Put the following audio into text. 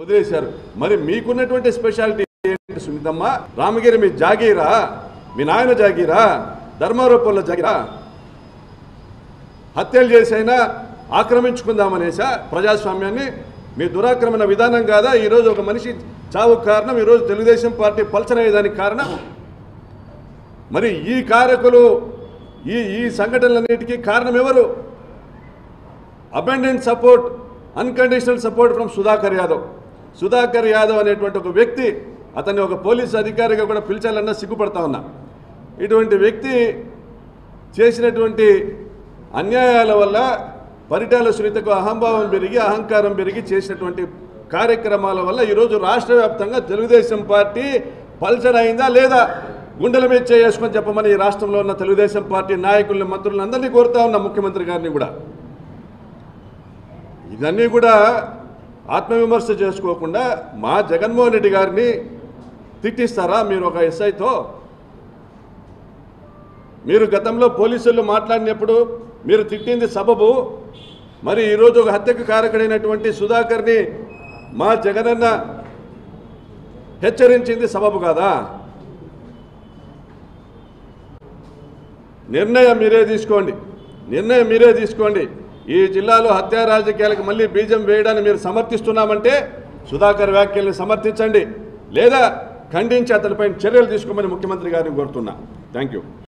వదిలేశారు. మరి మీకున్నటువంటి స్పెషాలిటీ ఏంటి సునీతమ్మ? రామగిరి మీ జాగీరా? మీ నాయన జాగీరా? ధర్మారూపంలో జాగీరా? హత్యలు చేసైనా ఆక్రమించుకుందామనేసా ప్రజాస్వామ్యాన్ని? మీ దురాక్రమణ విధానం కాదా ఈరోజు ఒక మనిషి చావుకు కారణం? ఈరోజు తెలుగుదేశం పార్టీ పల్చనయ్యేదానికి కారణం? మరి ఈ కారకులు, ఈ సంఘటనలన్నిటికీ కారణం ఎవరు? Abundant support, unconditional support from Sudhakar Yadav. Sudhakar Yadav అనేటువంటి ఒక వ్యక్తి, అతన్ని ఒక పోలీసు అధికారిగా కూడా పిలిచాలన్నా సిగ్గుపడతా ఉన్నా. ఇటువంటి వ్యక్తి చేసినటువంటి అన్యాయాల వల్ల పరిటాల సునీతకు అహంభావం పెరిగి, అహంకారం పెరిగి చేసినటువంటి కార్యక్రమాల వల్ల ఈరోజు రాష్ట్ర వ్యాప్తంగా తెలుగుదేశం పార్టీ పల్చర్ అయిందా లేదా? గుండెల మీద చేసుకొని చెప్పమని ఈ రాష్ట్రంలో ఉన్న తెలుగుదేశం పార్టీ నాయకుల్ని, మంత్రులను అందరినీ కోరుతా ఉన్నా, ముఖ్యమంత్రి గారిని కూడా. ఇదన్నీ కూడా ఆత్మవిమర్శ చేసుకోకుండా మా జగన్మోహన్ రెడ్డి గారిని తిట్టిస్తారా మీరు ఒక ఎస్ఐతో? మీరు గతంలో పోలీసులు మాట్లాడినప్పుడు మీరు తిట్టింది సబబు, మరి ఈరోజు ఒక హత్యకు కారకుడైనటువంటి సుధాకర్ని మా జగనన్న హెచ్చరించింది సబబు కాదా? నిర్ణయం మీరే తీసుకోండి. ఈ జిల్లాలో హత్యా రాజకీయాలకు మళ్ళీ బీజం వేయడాన్ని మీరు సమర్థిస్తున్నామంటే సుధాకర్ వ్యాఖ్యల్ని సమర్థించండి, లేదా ఖండించి అతనిపైన చర్యలు తీసుకోమని ముఖ్యమంత్రి గారిని కోరుతున్నా. Thank you.